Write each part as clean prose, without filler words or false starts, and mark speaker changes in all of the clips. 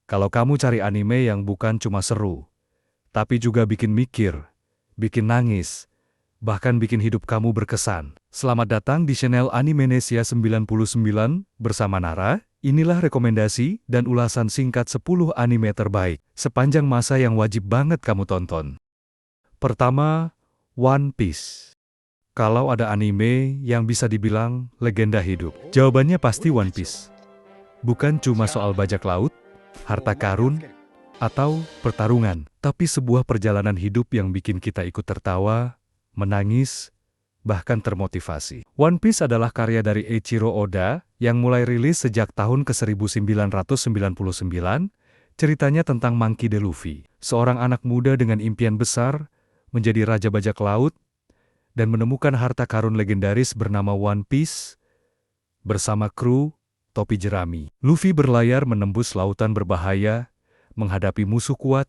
Speaker 1: Kalau kamu cari anime yang bukan cuma seru, tapi juga bikin mikir, bikin nangis, bahkan bikin hidup kamu berkesan. Selamat datang di channel Animenesia 99 bersama Nara. Inilah rekomendasi dan ulasan singkat 10 anime terbaik sepanjang masa yang wajib banget kamu tonton. Pertama, One Piece. Kalau ada anime yang bisa dibilang legenda hidup, jawabannya pasti One Piece. Bukan cuma soal bajak laut, harta karun, atau pertarungan, tapi sebuah perjalanan hidup yang bikin kita ikut tertawa, menangis, bahkan termotivasi. One Piece adalah karya dari Eiichiro Oda yang mulai rilis sejak tahun ke-1999. Ceritanya tentang Monkey D. Luffy, seorang anak muda dengan impian besar menjadi raja bajak laut dan menemukan harta karun legendaris bernama One Piece bersama kru topi jerami. Luffy berlayar menembus lautan berbahaya, menghadapi musuh kuat,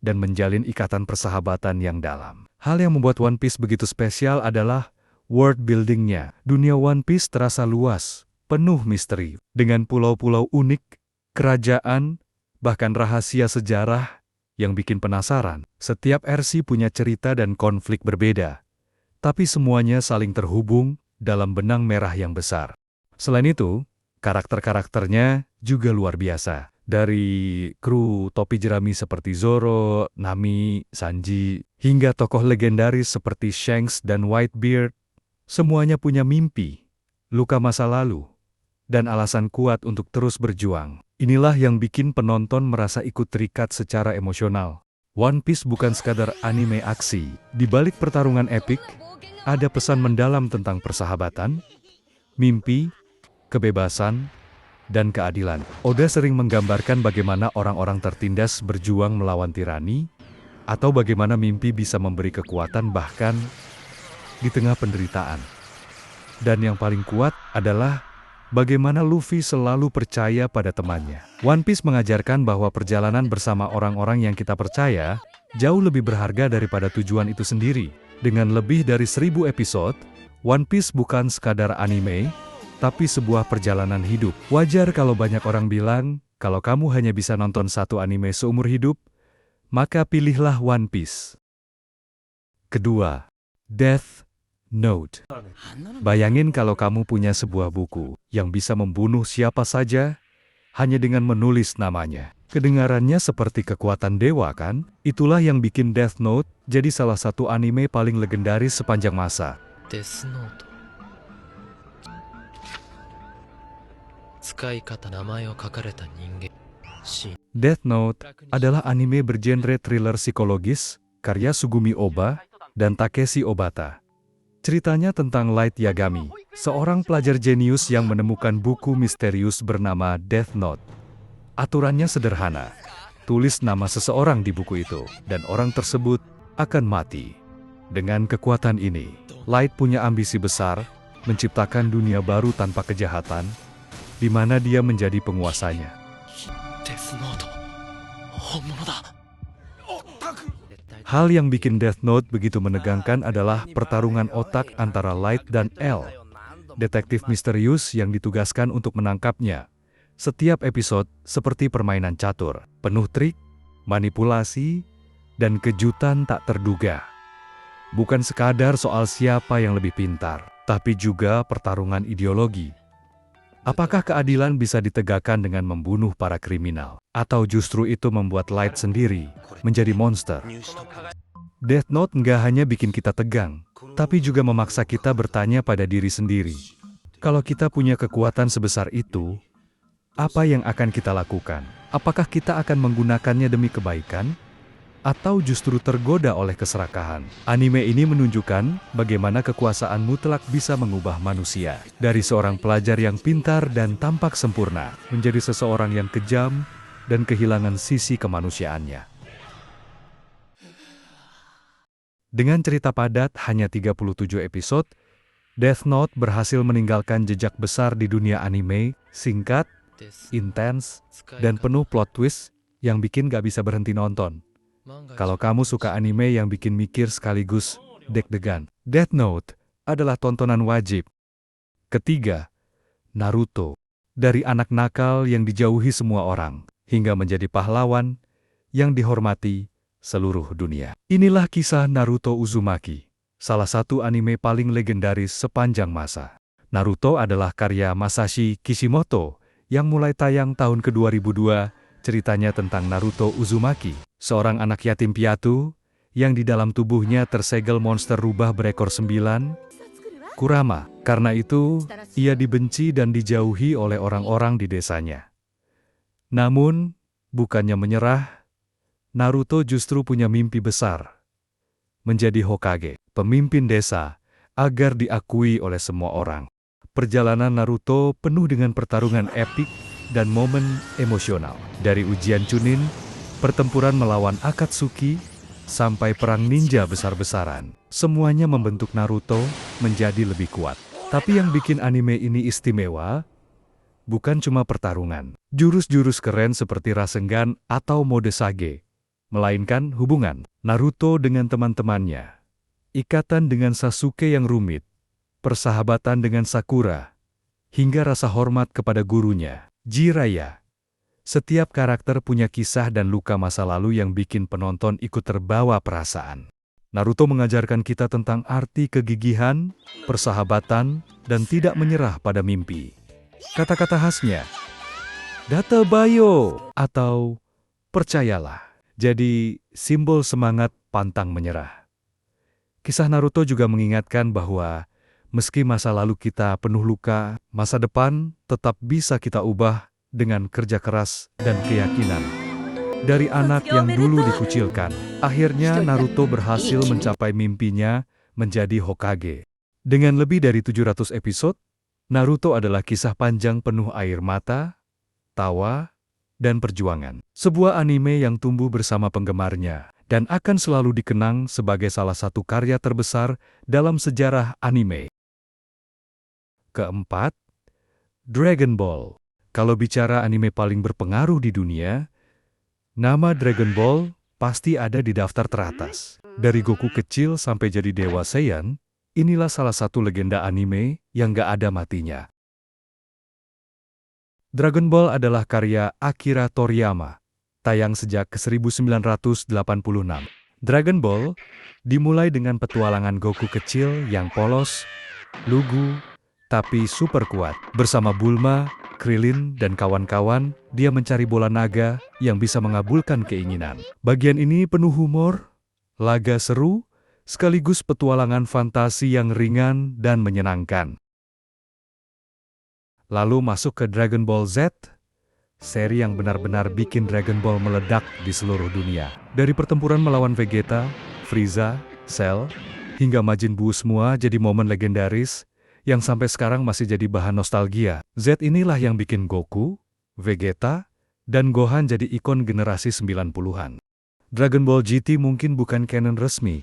Speaker 1: dan menjalin ikatan persahabatan yang dalam. Hal yang membuat One Piece begitu spesial adalah world building-nya. Dunia One Piece terasa luas, penuh misteri, dengan pulau-pulau unik, kerajaan, bahkan rahasia sejarah yang bikin penasaran. Setiap RC punya cerita dan konflik berbeda, tapi semuanya saling terhubung dalam benang merah yang besar. Selain itu, karakter-karakternya juga luar biasa. Dari kru topi jerami seperti Zoro, Nami, Sanji, hingga tokoh legendaris seperti Shanks dan Whitebeard, semuanya punya mimpi, luka masa lalu, dan alasan kuat untuk terus berjuang. Inilah yang bikin penonton merasa ikut terikat secara emosional. One Piece bukan sekadar anime aksi. Di balik pertarungan epik, ada pesan mendalam tentang persahabatan, mimpi, kebebasan, dan keadilan. Oda sering menggambarkan bagaimana orang-orang tertindas berjuang melawan tirani, atau bagaimana mimpi bisa memberi kekuatan bahkan di tengah penderitaan. Dan yang paling kuat adalah bagaimana Luffy selalu percaya pada temannya. One Piece mengajarkan bahwa perjalanan bersama orang-orang yang kita percaya jauh lebih berharga daripada tujuan itu sendiri. Dengan lebih dari 1000 episode, One Piece bukan sekadar anime, tapi sebuah perjalanan hidup. Wajar kalau banyak orang bilang, kalau kamu hanya bisa nonton satu anime seumur hidup, maka pilihlah One Piece. Kedua, Death Note. Bayangin kalau kamu punya sebuah buku yang bisa membunuh siapa saja hanya dengan menulis namanya. Kedengarannya seperti kekuatan dewa kan? Itulah yang bikin Death Note jadi salah satu anime paling legendaris sepanjang masa.
Speaker 2: Death Note.
Speaker 1: Death Note adalah anime bergenre thriller psikologis, karya Sugumi Oba dan Takeshi Obata. Ceritanya tentang Light Yagami, seorang pelajar jenius yang menemukan buku misterius bernama Death Note. Aturannya sederhana, tulis nama seseorang di buku itu, dan orang tersebut akan mati. Dengan kekuatan ini, Light punya ambisi besar, menciptakan dunia baru tanpa kejahatan, di mana dia menjadi penguasanya. Hal yang bikin Death Note begitu menegangkan adalah pertarungan otak antara Light dan L, detektif misterius yang ditugaskan untuk menangkapnya. Setiap episode seperti permainan catur, penuh trik, manipulasi, dan kejutan tak terduga. Bukan sekadar soal siapa yang lebih pintar, tapi juga pertarungan ideologi. Apakah keadilan bisa ditegakkan dengan membunuh para kriminal? Atau justru itu membuat Light sendiri menjadi monster? Death Note nggak hanya bikin kita tegang, tapi juga memaksa kita bertanya pada diri sendiri. Kalau kita punya kekuatan sebesar itu, apa yang akan kita lakukan? Apakah kita akan menggunakannya demi kebaikan? Atau justru tergoda oleh keserakahan? Anime ini menunjukkan bagaimana kekuasaan mutlak bisa mengubah manusia. Dari seorang pelajar yang pintar dan tampak sempurna, menjadi seseorang yang kejam dan kehilangan sisi kemanusiaannya. Dengan cerita padat hanya 37 episode, Death Note berhasil meninggalkan jejak besar di dunia anime, singkat, intens, dan penuh plot twist yang bikin gak bisa berhenti nonton. Kalau kamu suka anime yang bikin mikir sekaligus deg-degan, Death Note adalah tontonan wajib. Ketiga, Naruto. Dari anak nakal yang dijauhi semua orang, hingga menjadi pahlawan yang dihormati seluruh dunia. Inilah kisah Naruto Uzumaki, salah satu anime paling legendaris sepanjang masa. Naruto adalah karya Masashi Kishimoto yang mulai tayang tahun ke-2002. Ceritanya tentang Naruto Uzumaki, seorang anak yatim piatu yang di dalam tubuhnya tersegel monster rubah berekor 9, Kurama. Karena itu, ia dibenci dan dijauhi oleh orang-orang di desanya. Namun, bukannya menyerah, Naruto justru punya mimpi besar. Menjadi Hokage, pemimpin desa, agar diakui oleh semua orang. Perjalanan Naruto penuh dengan pertarungan epik dan momen emosional. Dari ujian Chunin, pertempuran melawan Akatsuki, sampai perang ninja besar-besaran. Semuanya membentuk Naruto menjadi lebih kuat. Tapi yang bikin anime ini istimewa, bukan cuma pertarungan, jurus-jurus keren seperti Rasengan atau mode Sage, melainkan hubungan Naruto dengan teman-temannya, ikatan dengan Sasuke yang rumit, persahabatan dengan Sakura, hingga rasa hormat kepada gurunya, Jiraiya. Setiap karakter punya kisah dan luka masa lalu yang bikin penonton ikut terbawa perasaan. Naruto mengajarkan kita tentang arti kegigihan, persahabatan, dan tidak menyerah pada mimpi. Kata-kata khasnya, "Databayo" atau "percayalah", jadi simbol semangat pantang menyerah. Kisah Naruto juga mengingatkan bahwa meski masa lalu kita penuh luka, masa depan tetap bisa kita ubah dengan kerja keras dan keyakinan. Dari anak yang dulu dikucilkan, akhirnya Naruto berhasil mencapai mimpinya menjadi Hokage. Dengan lebih dari 700 episode, Naruto adalah kisah panjang penuh air mata, tawa, dan perjuangan. Sebuah anime yang tumbuh bersama penggemarnya dan akan selalu dikenang sebagai salah satu karya terbesar dalam sejarah anime. Keempat, Dragon Ball. Kalau bicara anime paling berpengaruh di dunia, nama Dragon Ball pasti ada di daftar teratas. Dari Goku kecil sampai jadi Dewa Saiyan, inilah salah satu legenda anime yang gak ada matinya. Dragon Ball adalah karya Akira Toriyama, tayang sejak 1986. Dragon Ball dimulai dengan petualangan Goku kecil yang polos, lugu, tapi super kuat. Bersama Bulma, Krillin, dan kawan-kawan, dia mencari bola naga yang bisa mengabulkan keinginan. Bagian ini penuh humor, laga seru, sekaligus petualangan fantasi yang ringan dan menyenangkan. Lalu masuk ke Dragon Ball Z, seri yang benar-benar bikin Dragon Ball meledak di seluruh dunia. Dari pertempuran melawan Vegeta, Frieza, Cell, hingga Majin Buu, semua jadi momen legendaris yang sampai sekarang masih jadi bahan nostalgia. Z inilah yang bikin Goku, Vegeta, dan Gohan jadi ikon generasi 90-an. Dragon Ball GT mungkin bukan canon resmi,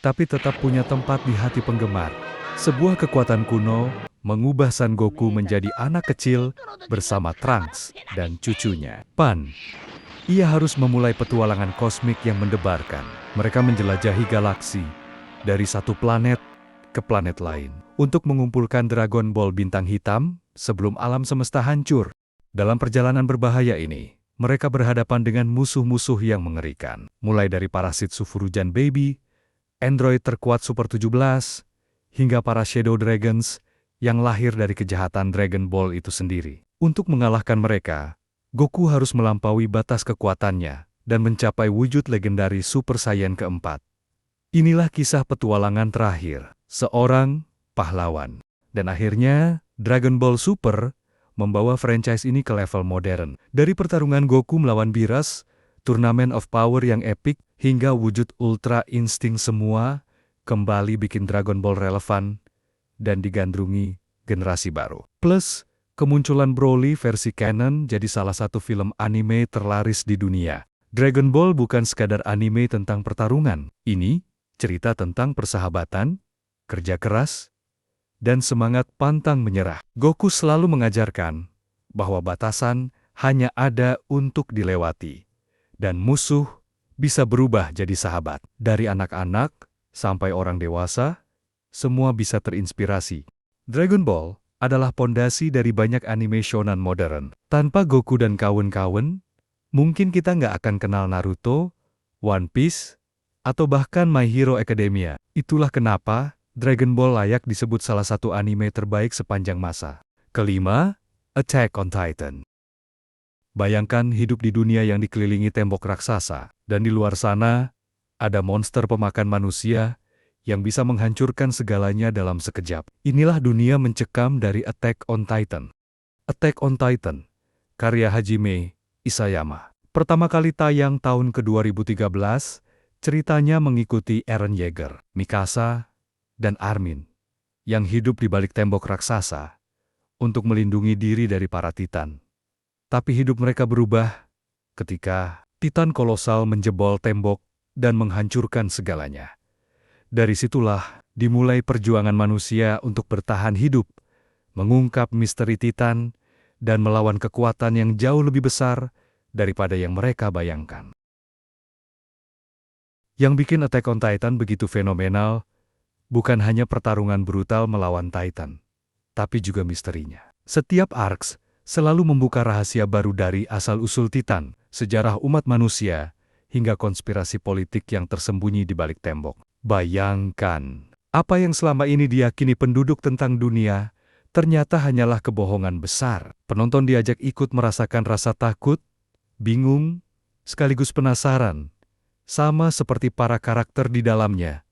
Speaker 1: tapi tetap punya tempat di hati penggemar. Sebuah kekuatan kuno mengubah Son Goku menjadi anak kecil bersama Trunks dan cucunya, Pan. Ia harus memulai petualangan kosmik yang mendebarkan. Mereka menjelajahi galaksi, dari satu planet ke planet lain, untuk mengumpulkan Dragon Ball bintang hitam sebelum alam semesta hancur. Dalam perjalanan berbahaya ini, mereka berhadapan dengan musuh-musuh yang mengerikan. Mulai dari parasit Sufurujan Baby, android terkuat Super 17, hingga para Shadow Dragons yang lahir dari kejahatan Dragon Ball itu sendiri. Untuk mengalahkan mereka, Goku harus melampaui batas kekuatannya dan mencapai wujud legendaris Super Saiyan keempat. Inilah kisah petualangan terakhir seorang pahlawan. Dan akhirnya, Dragon Ball Super membawa franchise ini ke level modern. Dari pertarungan Goku melawan Beerus, Tournament of Power yang epik, hingga wujud Ultra Instinct, semua kembali bikin Dragon Ball relevan dan digandrungi generasi baru. Plus, kemunculan Broly versi canon jadi salah satu film anime terlaris di dunia. Dragon Ball bukan sekadar anime tentang pertarungan. Ini cerita tentang persahabatan, kerja keras, dan semangat pantang menyerah. Goku selalu mengajarkan bahwa batasan hanya ada untuk dilewati, dan musuh bisa berubah jadi sahabat. Dari anak-anak sampai orang dewasa, semua bisa terinspirasi. Dragon Ball adalah pondasi dari banyak anime shonen modern. Tanpa Goku dan kawan-kawan, Mungkin kita nggak akan kenal Naruto, One Piece, atau bahkan My Hero Academia. Itulah kenapa Dragon Ball layak disebut salah satu anime terbaik sepanjang masa. Kelima, Attack on Titan. Bayangkan hidup di dunia yang dikelilingi tembok raksasa, dan di luar sana, ada monster pemakan manusia yang bisa menghancurkan segalanya dalam sekejap. Inilah dunia mencekam dari Attack on Titan. Attack on Titan, karya Hajime Isayama. Pertama kali tayang tahun ke-2013, ceritanya mengikuti Eren Yeager, Mikasa, dan Armin, yang hidup di balik tembok raksasa untuk melindungi diri dari para Titan. Tapi hidup mereka berubah ketika Titan kolosal menjebol tembok dan menghancurkan segalanya. Dari situlah dimulai perjuangan manusia untuk bertahan hidup, mengungkap misteri Titan, dan melawan kekuatan yang jauh lebih besar daripada yang mereka bayangkan. Yang bikin Attack on Titan begitu fenomenal, bukan hanya pertarungan brutal melawan Titan, tapi juga misterinya. Setiap arcs selalu membuka rahasia baru dari asal-usul Titan, sejarah umat manusia, hingga konspirasi politik yang tersembunyi di balik tembok. Bayangkan, apa yang selama ini diyakini penduduk tentang dunia, ternyata hanyalah kebohongan besar. Penonton diajak ikut merasakan rasa takut, bingung, sekaligus penasaran, sama seperti para karakter di dalamnya.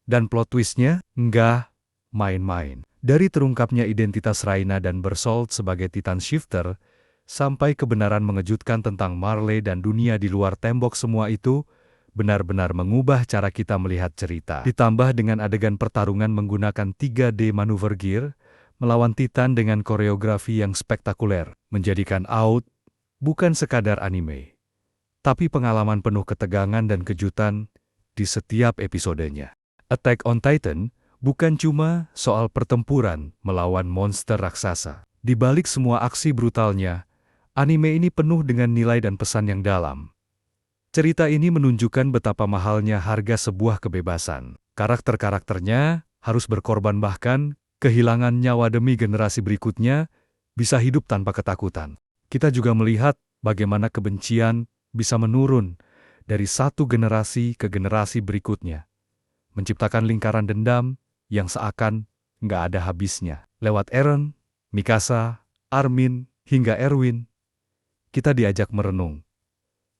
Speaker 1: Dan plot twist-nya, nggak main-main. Dari terungkapnya identitas Raina dan Bersold sebagai Titan Shifter, sampai kebenaran mengejutkan tentang Marley dan dunia di luar tembok, semua itu benar-benar mengubah cara kita melihat cerita. Ditambah dengan adegan pertarungan menggunakan 3D maneuver gear, melawan Titan dengan koreografi yang spektakuler, menjadikan Out bukan sekadar anime, tapi pengalaman penuh ketegangan dan kejutan di setiap episodenya. Attack on Titan bukan cuma soal pertempuran melawan monster raksasa. Di balik semua aksi brutalnya, anime ini penuh dengan nilai dan pesan yang dalam. Cerita ini menunjukkan betapa mahalnya harga sebuah kebebasan. Karakter-karakternya harus berkorban, bahkan kehilangan nyawa demi generasi berikutnya bisa hidup tanpa ketakutan. Kita juga melihat bagaimana kebencian bisa menurun dari satu generasi ke generasi berikutnya, menciptakan lingkaran dendam yang seakan nggak ada habisnya. Lewat Eren, Mikasa, Armin, hingga Erwin, kita diajak merenung.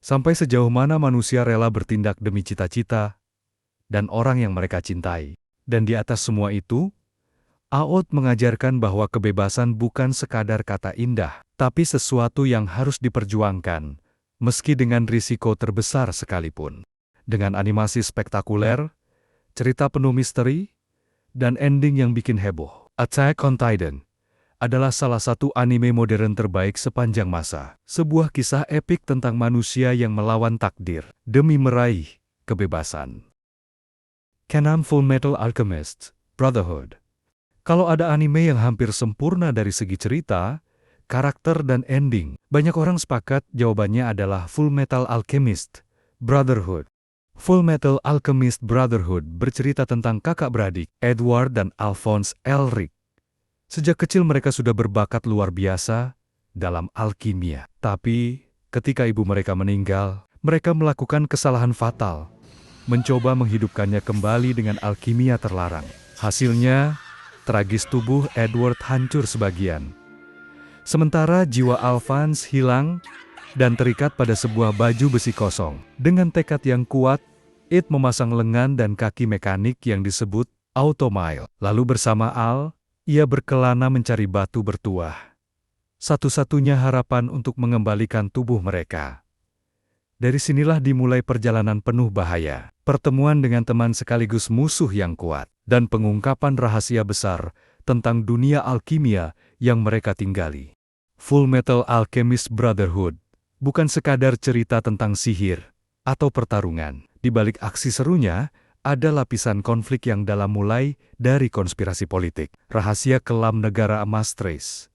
Speaker 1: Sampai sejauh mana manusia rela bertindak demi cita-cita dan orang yang mereka cintai. Dan di atas semua itu, Out mengajarkan bahwa kebebasan bukan sekadar kata indah, tapi sesuatu yang harus diperjuangkan, meski dengan risiko terbesar sekalipun. Dengan animasi spektakuler, cerita penuh misteri, dan ending yang bikin heboh, Attack on Titan adalah salah satu anime modern terbaik sepanjang masa. Sebuah kisah epik tentang manusia yang melawan takdir demi meraih kebebasan. Kenam Fullmetal Alchemist Brotherhood. Kalau ada anime yang hampir sempurna dari segi cerita, karakter, dan ending, banyak orang sepakat jawabannya adalah Fullmetal Alchemist Brotherhood. Fullmetal Alchemist Brotherhood bercerita tentang kakak beradik, Edward dan Alphonse Elric. Sejak kecil mereka sudah berbakat luar biasa dalam alkimia. Tapi, ketika ibu mereka meninggal, mereka melakukan kesalahan fatal, mencoba menghidupkannya kembali dengan alkimia terlarang. Hasilnya, tragis, tubuh Edward hancur sebagian. Sementara jiwa Alphonse hilang dan terikat pada sebuah baju besi kosong. Dengan tekad yang kuat, It memasang lengan dan kaki mekanik yang disebut Automile. Lalu bersama Al, ia berkelana mencari batu bertuah. Satu-satunya harapan untuk mengembalikan tubuh mereka. Dari sinilah dimulai perjalanan penuh bahaya, pertemuan dengan teman sekaligus musuh yang kuat, dan pengungkapan rahasia besar tentang dunia alkimia yang mereka tinggali. Fullmetal Alchemist Brotherhood bukan sekadar cerita tentang sihir atau pertarungan. Di balik aksi serunya, ada lapisan konflik yang dalam, mulai dari konspirasi politik, rahasia kelam negara Amastris,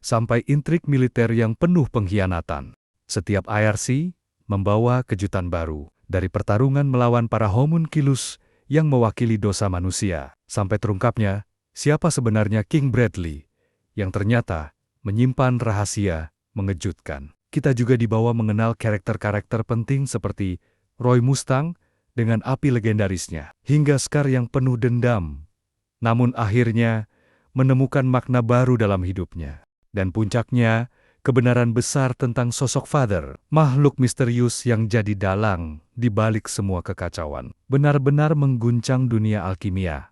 Speaker 1: sampai intrik militer yang penuh pengkhianatan. Setiap IRC membawa kejutan baru, dari pertarungan melawan para homunculus yang mewakili dosa manusia, sampai terungkapnya siapa sebenarnya King Bradley, yang ternyata menyimpan rahasia mengejutkan. kita juga dibawa mengenal karakter-karakter penting seperti Roy Mustang dengan api legendarisnya, hingga Scar yang penuh dendam, namun akhirnya menemukan makna baru dalam hidupnya. Dan puncaknya, kebenaran besar tentang sosok Father, makhluk misterius yang jadi dalang di balik semua kekacauan, benar-benar mengguncang dunia alkimia.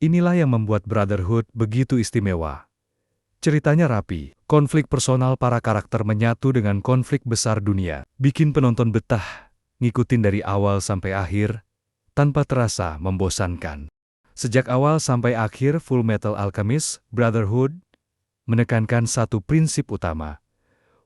Speaker 1: Inilah yang membuat Brotherhood begitu istimewa. Ceritanya rapi, konflik personal para karakter menyatu dengan konflik besar dunia, bikin penonton betah, ngikutin dari awal sampai akhir, tanpa terasa membosankan. Sejak awal sampai akhir, Full Metal Alchemist Brotherhood menekankan satu prinsip utama,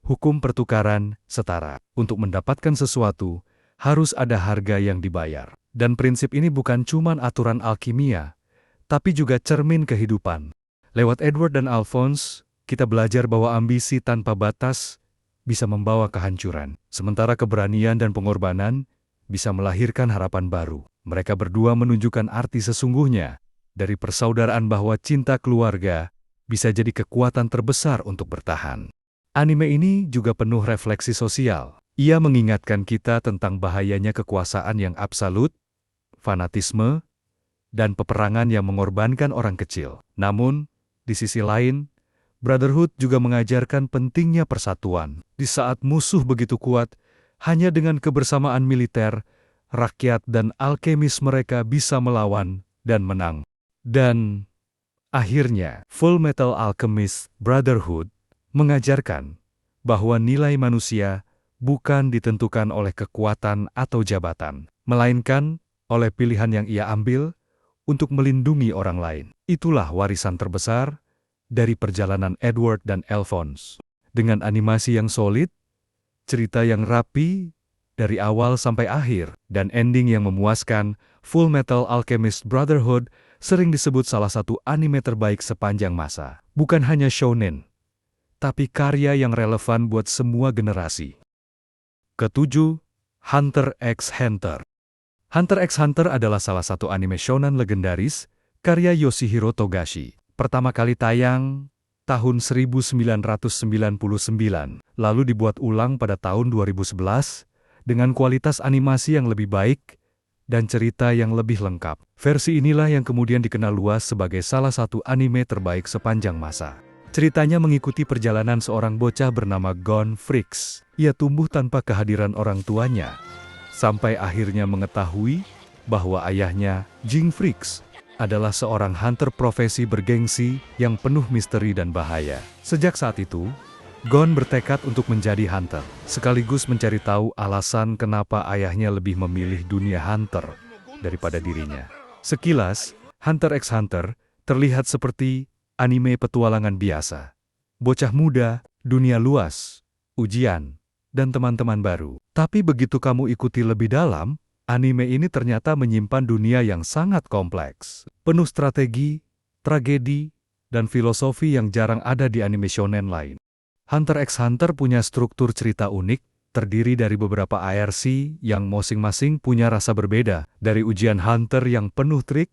Speaker 1: hukum pertukaran setara. Untuk mendapatkan sesuatu, harus ada harga yang dibayar. Dan prinsip ini bukan cuma aturan alkimia, tapi juga cermin kehidupan. Lewat Edward dan Alphonse, kita belajar bahwa ambisi tanpa batas bisa membawa kehancuran, sementara keberanian dan pengorbanan bisa melahirkan harapan baru. Mereka berdua menunjukkan arti sesungguhnya dari persaudaraan, bahwa cinta keluarga bisa jadi kekuatan terbesar untuk bertahan. Anime ini juga penuh refleksi sosial. Ia mengingatkan kita tentang bahayanya kekuasaan yang absolut, fanatisme, dan peperangan yang mengorbankan orang kecil. Namun, di sisi lain, Brotherhood juga mengajarkan pentingnya persatuan. Di saat musuh begitu kuat, hanya dengan kebersamaan militer, rakyat dan alkemis mereka bisa melawan dan menang. Dan akhirnya, Full Metal Alchemist Brotherhood mengajarkan bahwa nilai manusia bukan ditentukan oleh kekuatan atau jabatan, melainkan oleh pilihan yang ia ambil untuk melindungi orang lain. Itulah warisan terbesar dari perjalanan Edward dan Alphonse. Dengan animasi yang solid, cerita yang rapi dari awal sampai akhir, dan ending yang memuaskan, Full Metal Alchemist Brotherhood sering disebut salah satu anime terbaik sepanjang masa. Bukan hanya shonen, tapi karya yang relevan buat semua generasi. Ketujuh, Hunter x Hunter. Hunter x Hunter adalah salah satu anime shonen legendaris karya Yoshihiro Togashi. Pertama kali tayang tahun 1999, lalu dibuat ulang pada tahun 2011 dengan kualitas animasi yang lebih baik dan cerita yang lebih lengkap. Versi inilah yang kemudian dikenal luas sebagai salah satu anime terbaik sepanjang masa. Ceritanya mengikuti perjalanan seorang bocah bernama Gon Freaks. Ia tumbuh tanpa kehadiran orang tuanya, sampai akhirnya mengetahui bahwa ayahnya, Jing Freaks, adalah seorang hunter profesi bergengsi yang penuh misteri dan bahaya. Sejak saat itu, Gon bertekad untuk menjadi hunter, sekaligus mencari tahu alasan kenapa ayahnya lebih memilih dunia hunter daripada dirinya. Sekilas, Hunter x Hunter terlihat seperti anime petualangan biasa. Bocah muda, dunia luas, ujian, dan teman-teman baru. Tapi begitu kamu ikuti lebih dalam, anime ini ternyata menyimpan dunia yang sangat kompleks, penuh strategi, tragedi, dan filosofi yang jarang ada di anime shonen lain. Hunter x Hunter punya struktur cerita unik, terdiri dari beberapa ARC yang masing-masing punya rasa berbeda, dari ujian Hunter yang penuh trik,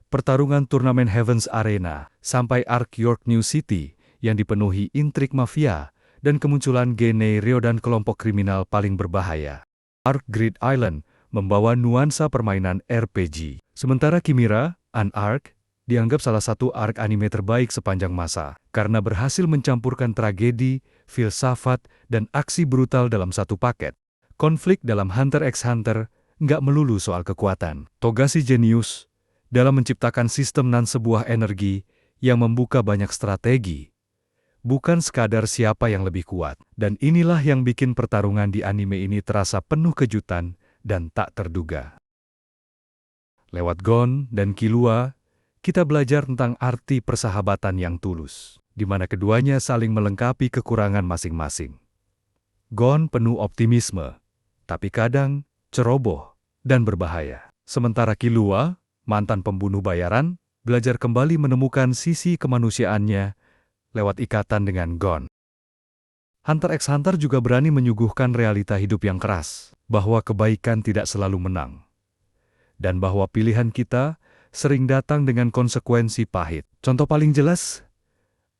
Speaker 1: pertarungan turnamen Heaven's Arena, sampai arc York New City yang dipenuhi intrik mafia, dan kemunculan Gene Ryo dan kelompok kriminal paling berbahaya. Arc Great Island membawa nuansa permainan RPG. Sementara Chimera, An Arc, dianggap salah satu arc anime terbaik sepanjang masa, karena berhasil mencampurkan tragedi, filsafat, dan aksi brutal dalam satu paket. Konflik dalam Hunter x Hunter nggak melulu soal kekuatan. Togashi jenius dalam menciptakan sistem dan sebuah energi yang membuka banyak strategi, bukan sekadar siapa yang lebih kuat. Dan inilah yang bikin pertarungan di anime ini terasa penuh kejutan dan tak terduga. Lewat Gon dan Killua, kita belajar tentang arti persahabatan yang tulus, di mana keduanya saling melengkapi kekurangan masing-masing. Gon penuh optimisme, tapi kadang ceroboh dan berbahaya. Sementara Killua, mantan pembunuh bayaran, belajar kembali menemukan sisi kemanusiaannya lewat ikatan dengan Gon. Hunter x Hunter juga berani menyuguhkan realita hidup yang keras, bahwa kebaikan tidak selalu menang, dan bahwa pilihan kita sering datang dengan konsekuensi pahit. Contoh paling jelas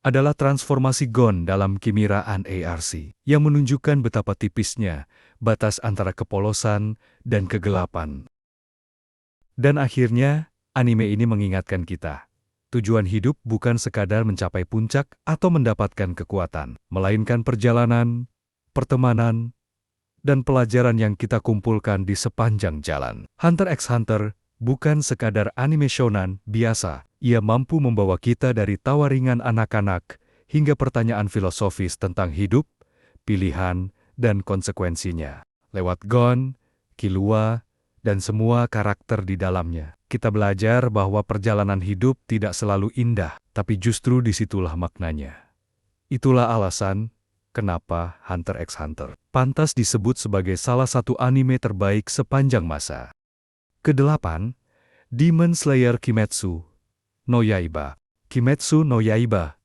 Speaker 1: adalah transformasi Gon dalam kemiiraan ARC, yang menunjukkan betapa tipisnya batas antara kepolosan dan kegelapan. Dan akhirnya, anime ini mengingatkan kita, tujuan hidup bukan sekadar mencapai puncak atau mendapatkan kekuatan, melainkan perjalanan, pertemanan, dan pelajaran yang kita kumpulkan di sepanjang jalan. Hunter x Hunter bukan sekadar anime shonen biasa, ia mampu membawa kita dari tawa ringan anak-anak hingga pertanyaan filosofis tentang hidup, pilihan, dan konsekuensinya. Lewat Gon, Killua, dan semua karakter di dalamnya, kita belajar bahwa perjalanan hidup tidak selalu indah, tapi justru disitulah maknanya. Itulah alasan kenapa Hunter x Hunter pantas disebut sebagai salah satu anime terbaik sepanjang masa. Kedelapan, Demon Slayer Kimetsu no Yaiba. Kimetsu no Yaiba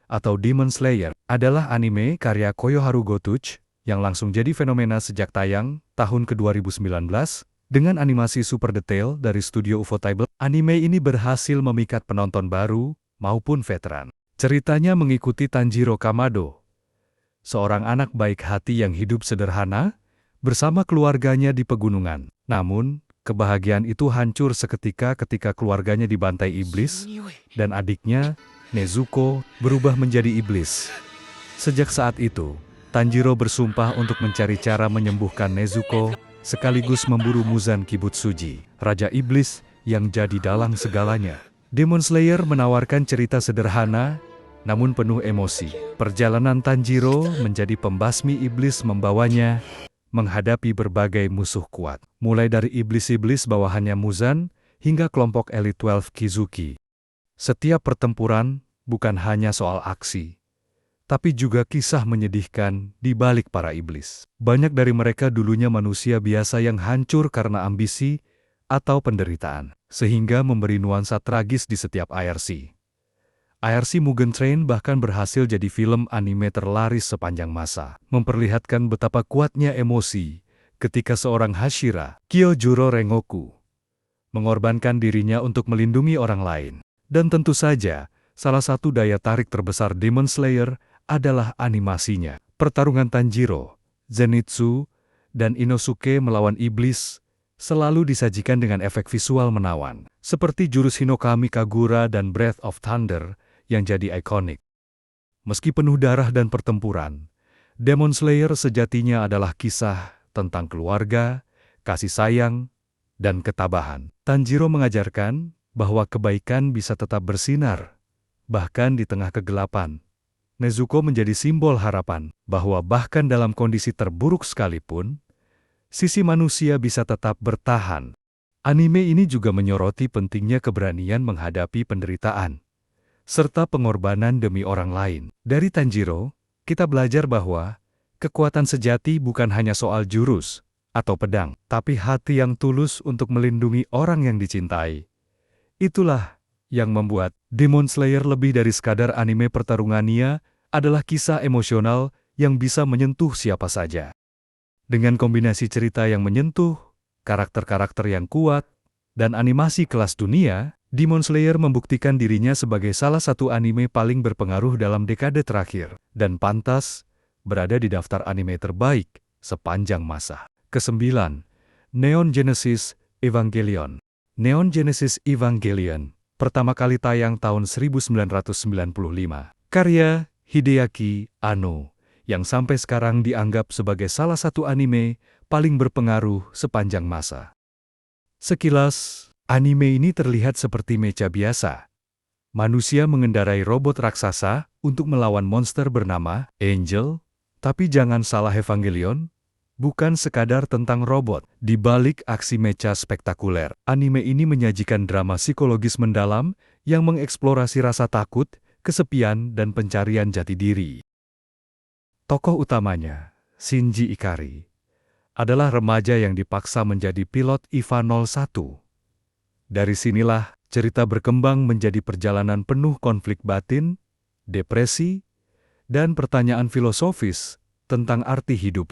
Speaker 1: atau Demon Slayer adalah anime karya Koyoharu Gotouch yang langsung jadi fenomena sejak tayang tahun ke-2019 dengan animasi super detail dari studio Ufotable. Anime ini berhasil memikat penonton baru maupun veteran. Ceritanya mengikuti Tanjiro Kamado, seorang anak baik hati yang hidup sederhana bersama keluarganya di pegunungan. Namun, kebahagiaan itu hancur seketika ketika keluarganya dibantai iblis, dan adiknya, Nezuko, berubah menjadi iblis. Sejak saat itu, Tanjiro bersumpah untuk mencari cara menyembuhkan Nezuko, sekaligus memburu Muzan Kibutsuji, Raja Iblis yang jadi dalang segalanya. Demon Slayer menawarkan cerita sederhana, namun penuh emosi. Perjalanan Tanjiro menjadi pembasmi iblis membawanya menghadapi berbagai musuh kuat, mulai dari iblis-iblis bawahannya Muzan hingga kelompok elit 12 Kizuki. Setiap pertempuran bukan hanya soal aksi, tapi juga kisah menyedihkan di balik para iblis. Banyak dari mereka dulunya manusia biasa yang hancur karena ambisi atau penderitaan, sehingga memberi nuansa tragis di setiap ARC. ARC Mugen Train bahkan berhasil jadi film anime terlaris sepanjang masa, memperlihatkan betapa kuatnya emosi ketika seorang Hashira, Kyojuro Rengoku, mengorbankan dirinya untuk melindungi orang lain. Dan tentu saja, salah satu daya tarik terbesar Demon Slayer adalah animasinya. Pertarungan Tanjiro, Zenitsu, dan Inosuke melawan iblis selalu disajikan dengan efek visual menawan, seperti jurus Hinokami Kagura dan Breath of Thunder yang jadi ikonik. Meski penuh darah dan pertempuran, Demon Slayer sejatinya adalah kisah tentang keluarga, kasih sayang, dan ketabahan. Tanjiro mengajarkan bahwa kebaikan bisa tetap bersinar, bahkan di tengah kegelapan. Nezuko menjadi simbol harapan, bahwa bahkan dalam kondisi terburuk sekalipun, sisi manusia bisa tetap bertahan. Anime ini juga menyoroti pentingnya keberanian menghadapi penderitaan, serta pengorbanan demi orang lain. Dari Tanjiro, kita belajar bahwa kekuatan sejati bukan hanya soal jurus atau pedang, tapi hati yang tulus untuk melindungi orang yang dicintai. Itulah yang membuat Demon Slayer lebih dari sekadar anime pertarungannya, adalah kisah emosional yang bisa menyentuh siapa saja. Dengan kombinasi cerita yang menyentuh, karakter-karakter yang kuat, dan animasi kelas dunia, Demon Slayer membuktikan dirinya sebagai salah satu anime paling berpengaruh dalam dekade terakhir, dan pantas berada di daftar anime terbaik sepanjang masa. Kesembilan, Neon Genesis Evangelion. Neon Genesis Evangelion pertama kali tayang tahun 1995. Karya Hideaki Anno, yang sampai sekarang dianggap sebagai salah satu anime paling berpengaruh sepanjang masa. Sekilas, anime ini terlihat seperti mecha biasa. Manusia mengendarai robot raksasa untuk melawan monster bernama Angel, tapi jangan salah, Evangelion bukan sekadar tentang robot. Di balik aksi mecha spektakuler, anime ini menyajikan drama psikologis mendalam yang mengeksplorasi rasa takut, kesepian, dan pencarian jati diri. Tokoh utamanya, Shinji Ikari, adalah remaja yang dipaksa menjadi pilot EVA-01. Dari sinilah, cerita berkembang menjadi perjalanan penuh konflik batin, depresi, dan pertanyaan filosofis tentang arti hidup.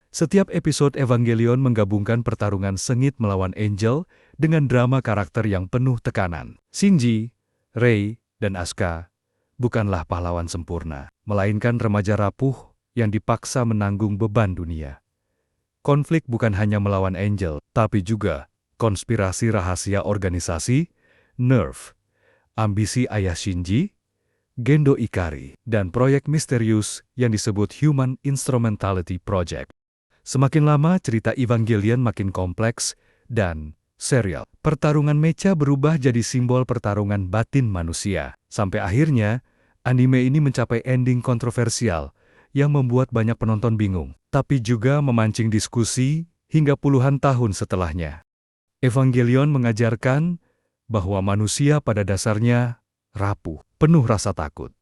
Speaker 1: Setiap episode Evangelion menggabungkan pertarungan sengit melawan Angel dengan drama karakter yang penuh tekanan. Shinji, Rei, dan Asuka bukanlah pahlawan sempurna, melainkan remaja rapuh yang dipaksa menanggung beban dunia. Konflik bukan hanya melawan Angel, tapi juga konspirasi rahasia organisasi, Nerve, ambisi ayah Shinji, Gendo Ikari, dan proyek misterius yang disebut Human Instrumentality Project. Semakin lama cerita Evangelion makin kompleks dan serial. Pertarungan mecha berubah jadi simbol pertarungan batin manusia. Sampai akhirnya, anime ini mencapai ending kontroversial yang membuat banyak penonton bingung, tapi juga memancing diskusi hingga puluhan tahun setelahnya. Evangelion mengajarkan bahwa manusia pada dasarnya rapuh, penuh rasa takut,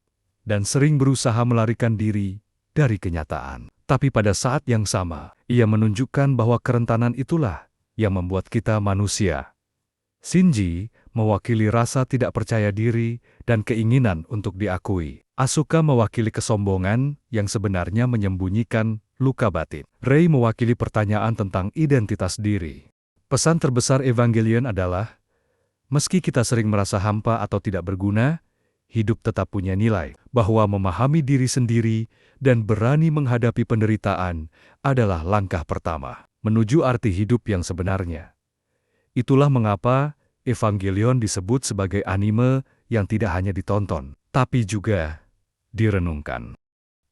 Speaker 1: dan sering berusaha melarikan diri dari kenyataan. Tapi pada saat yang sama, ia menunjukkan bahwa kerentanan itulah yang membuat kita manusia. Shinji mewakili rasa tidak percaya diri dan keinginan untuk diakui. Asuka mewakili kesombongan yang sebenarnya menyembunyikan luka batin. Rei mewakili pertanyaan tentang identitas diri. Pesan terbesar Evangelion adalah, meski kita sering merasa hampa atau tidak berguna, hidup tetap punya nilai, bahwa memahami diri sendiri dan berani menghadapi penderitaan adalah langkah pertama menuju arti hidup yang sebenarnya. Itulah mengapa Evangelion disebut sebagai anime yang tidak hanya ditonton, tapi juga direnungkan.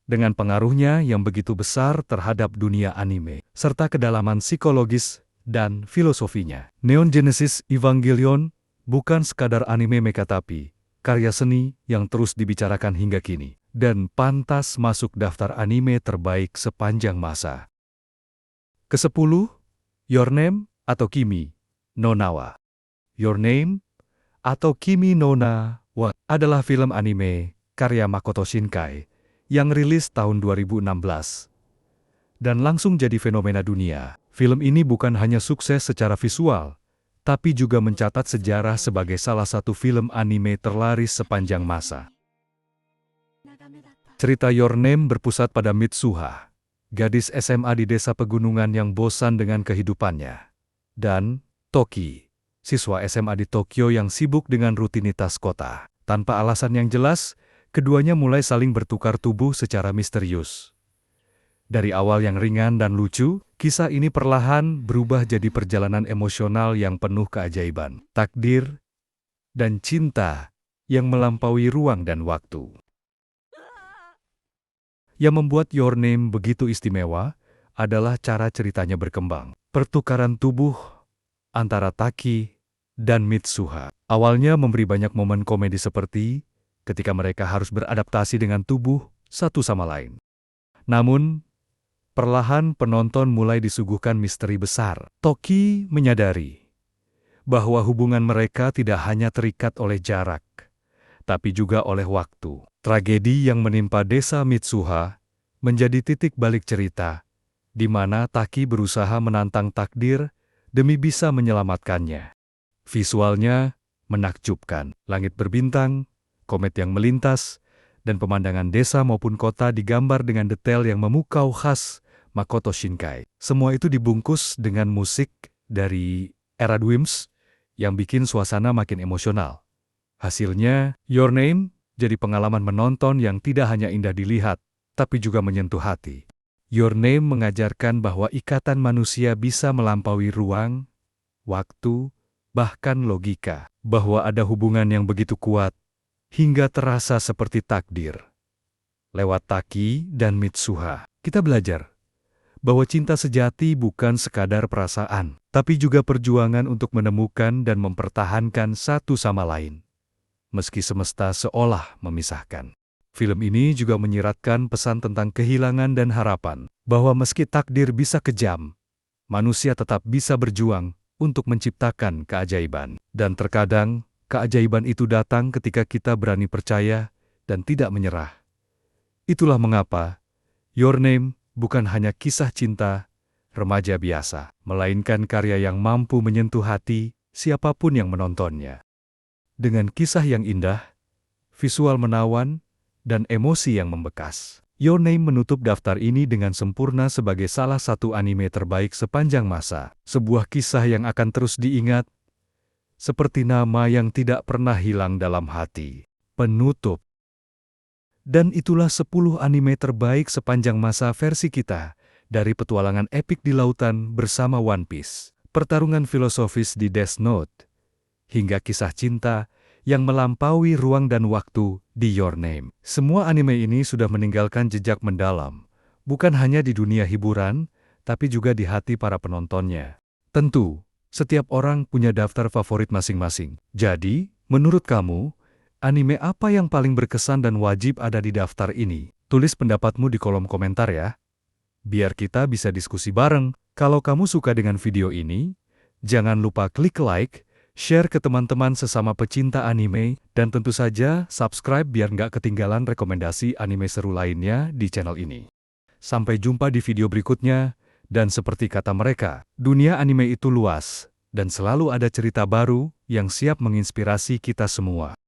Speaker 1: Dengan pengaruhnya yang begitu besar terhadap dunia anime, serta kedalaman psikologis dan filosofinya, Neon Genesis Evangelion bukan sekadar anime mecha tapi karya seni yang terus dibicarakan hingga kini, dan pantas masuk daftar anime terbaik sepanjang masa. Ke-10, Your Name atau Kimi no Na wa. Your Name atau Kimi no Na wa adalah film anime karya Makoto Shinkai yang rilis tahun 2016 dan langsung jadi fenomena dunia. Film ini bukan hanya sukses secara visual, tapi juga mencatat sejarah sebagai salah satu film anime terlaris sepanjang masa. Cerita Your Name berpusat pada Mitsuha, gadis SMA di desa pegunungan yang bosan dengan kehidupannya, dan Toki, siswa SMA di Tokyo yang sibuk dengan rutinitas kota. Tanpa alasan yang jelas, keduanya mulai saling bertukar tubuh secara misterius. Dari awal yang ringan dan lucu, kisah ini perlahan berubah jadi perjalanan emosional yang penuh keajaiban, takdir, dan cinta yang melampaui ruang dan waktu. Yang membuat Your Name begitu istimewa adalah cara ceritanya berkembang. Pertukaran tubuh antara Taki dan Mitsuha awalnya memberi banyak momen komedi seperti ketika mereka harus beradaptasi dengan tubuh satu sama lain. Namun, perlahan penonton mulai disuguhkan misteri besar. Toki menyadari bahwa hubungan mereka tidak hanya terikat oleh jarak, tapi juga oleh waktu. Tragedi yang menimpa desa Mitsuha menjadi titik balik cerita, di mana Taki berusaha menantang takdir demi bisa menyelamatkannya. Visualnya menakjubkan. Langit berbintang, komet yang melintas, dan pemandangan desa maupun kota digambar dengan detail yang memukau khas Makoto Shinkai. Semua itu dibungkus dengan musik dari era Dreams yang bikin suasana makin emosional. Hasilnya, Your Name jadi pengalaman menonton yang tidak hanya indah dilihat, tapi juga menyentuh hati. Your Name mengajarkan bahwa ikatan manusia bisa melampaui ruang, waktu, bahkan logika. Bahwa ada hubungan yang begitu kuat, hingga terasa seperti takdir. Lewat Taki dan Mitsuha, kita belajar bahwa cinta sejati bukan sekadar perasaan, tapi juga perjuangan untuk menemukan dan mempertahankan satu sama lain, meski semesta seolah memisahkan. Film ini juga menyiratkan pesan tentang kehilangan dan harapan, bahwa meski takdir bisa kejam, manusia tetap bisa berjuang untuk menciptakan keajaiban. Dan terkadang, keajaiban itu datang ketika kita berani percaya dan tidak menyerah. Itulah mengapa Your Name bukan hanya kisah cinta remaja biasa, melainkan karya yang mampu menyentuh hati siapapun yang menontonnya. Dengan kisah yang indah, visual menawan, dan emosi yang membekas, Your Name menutup daftar ini dengan sempurna sebagai salah satu anime terbaik sepanjang masa. Sebuah kisah yang akan terus diingat, seperti nama yang tidak pernah hilang dalam hati. Penutup. Dan itulah 10 anime terbaik sepanjang masa versi kita, dari petualangan epik di lautan bersama One Piece, pertarungan filosofis di Death Note, hingga kisah cinta yang melampaui ruang dan waktu di Your Name. Semua anime ini sudah meninggalkan jejak mendalam, bukan hanya di dunia hiburan, tapi juga di hati para penontonnya. Tentu, setiap orang punya daftar favorit masing-masing. Jadi, menurut kamu, anime apa yang paling berkesan dan wajib ada di daftar ini? Tulis pendapatmu di kolom komentar ya. Biar kita bisa diskusi bareng. Kalau kamu suka dengan video ini, jangan lupa klik like, share ke teman-teman sesama pecinta anime, dan tentu saja subscribe biar nggak ketinggalan rekomendasi anime seru lainnya di channel ini. Sampai jumpa di video berikutnya, dan seperti kata mereka, dunia anime itu luas, dan selalu ada cerita baru yang siap menginspirasi kita semua.